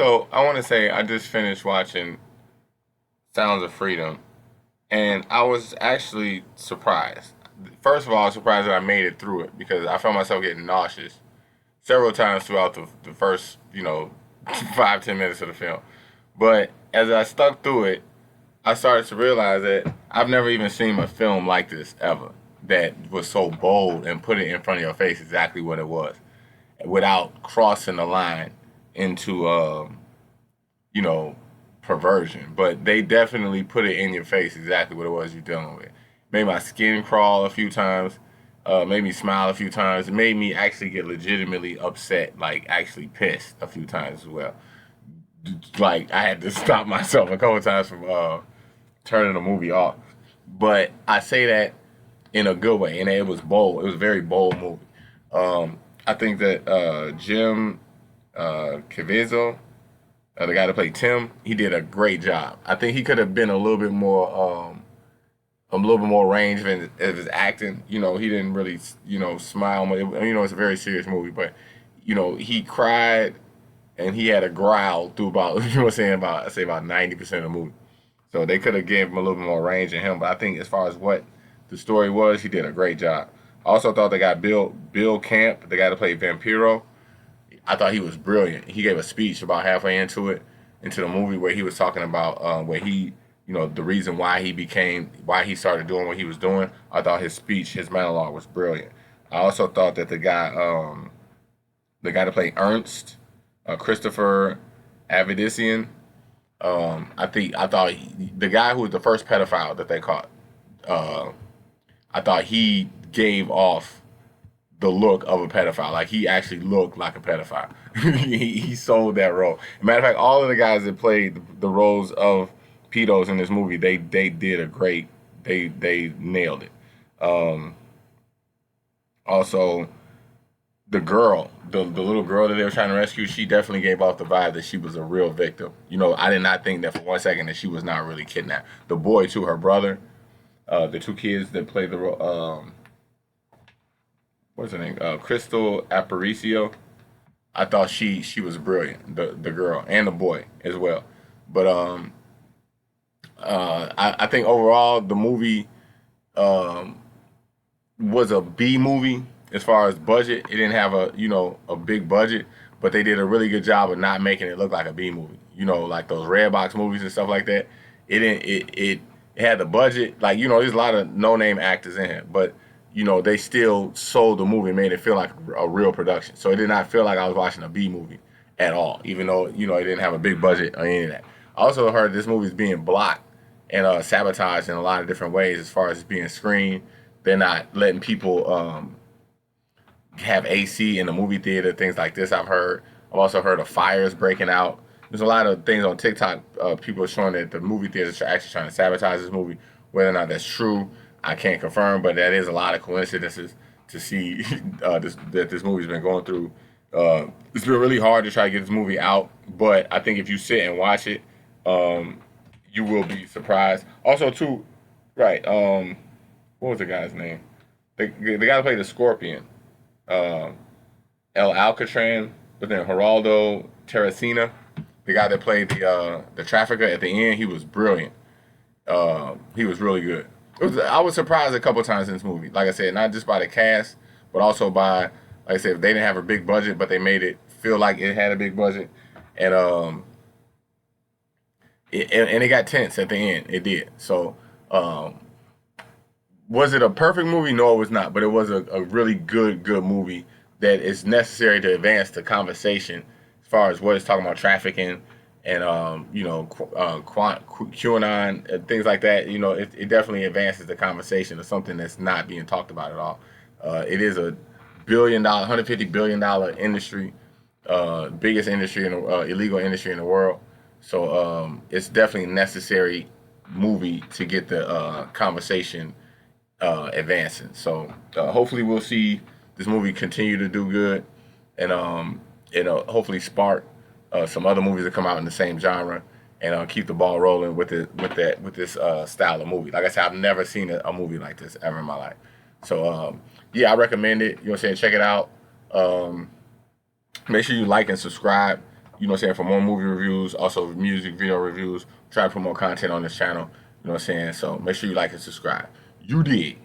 So I want to say I just finished watching Sounds of Freedom, and I was actually surprised. First of all, I was surprised that I made it through it because I found myself getting nauseous several times throughout the first, 5, 10 minutes of the film. But as I stuck through it, I started to realize that I've never even seen a film like this ever that was so bold and put it in front of your face exactly what it was without crossing the line into you know, perversion, but they definitely put it in your face exactly what it was you're dealing with. Made my skin crawl a few times, made me smile a few times. It made me actually get legitimately upset, like actually pissed a few times as well. Like I had to stop myself a couple times from turning the movie off. But I say that in a good way, and it was bold. It was a very bold movie. I think that Jim Caviezel, the guy that played Tim, he did a great job. I think he could have been a little bit more range of his acting. You know, he didn't really, smile. It's a very serious movie, but he cried and he had a growl through about, I say about 90% of the movie. So they could have gave him a little bit more range in him. But I think as far as what the story was, he did a great job. I also thought they got Bill Camp, the guy that played Vampiro. I thought he was brilliant. He gave a speech about halfway into the movie where he was talking about where he, the reason why he started doing what he was doing. I thought his speech, his monologue was brilliant. I also thought that the guy to play Ernst, Christopher Avedisian, I thought the guy who was the first pedophile that they caught, uh, I thought he gave off the look of a pedophile. Like he actually looked like a pedophile. he sold that role. Matter of fact, all of the guys that played the roles of pedos in this movie, they did a great. They nailed it. Um, Also, the little girl that they were trying to rescue, she definitely gave off the vibe that she was a real victim. I did not think that for 1 second that she was not really kidnapped. The boy too, her brother, the two kids that played the role. What's her name? Crystal Aparicio. I thought she was brilliant. The girl and the boy as well. But I think overall the movie um, was a B movie as far as budget. It didn't have a big budget, but they did a really good job of not making it look like a B movie. Like those red box movies and stuff like that. It didn't it had the budget. Like there's a lot of no name actors in here, but they still sold the movie, made it feel like a real production. So it did not feel like I was watching a B movie at all, even though it didn't have a big budget or any of that. I also heard this movie is being blocked and sabotaged in a lot of different ways as far as it's being screened. They're not letting people have AC in the movie theater, things like this. I've heard. I've also heard of fires breaking out. There's a lot of things on TikTok. People are showing that the movie theaters are actually trying to sabotage this movie. Whether or not that's true, I can't confirm, but that is a lot of coincidences to see that this movie's been going through. It's been really hard to try to get this movie out, but I think if you sit and watch it, um, you will be surprised. Also, too, right? What was the guy's name? The guy that played the Scorpion, uh, El Alcatran, but then Geraldo Terracina, the guy that played the trafficker at the end, he was brilliant. He was really good. I was surprised a couple times in this movie. Like I said, not just by the cast, but also by, like I said, they didn't have a big budget, but they made it feel like it had a big budget, and it got tense at the end. It did. So, um, was it a perfect movie? No, it was not. But it was a really good movie that is necessary to advance the conversation as far as what it's talking about trafficking and QAnon and things like that. It definitely advances the conversation of something that's not being talked about at all. It is a $150 billion industry, biggest industry in the illegal industry in the world. So it's definitely a necessary movie to get the conversation advancing. So hopefully we'll see this movie continue to do good, and hopefully spark some other movies that come out in the same genre, and keep the ball rolling with this style of movie. Like I said, I've never seen a movie like this ever in my life. So yeah, I recommend it. You know what I'm saying? Check it out. Make sure you like and subscribe. you know what I'm saying, for more movie reviews, also music video reviews. Try to put more content on this channel. You know what I'm saying? So make sure you like and subscribe. You did.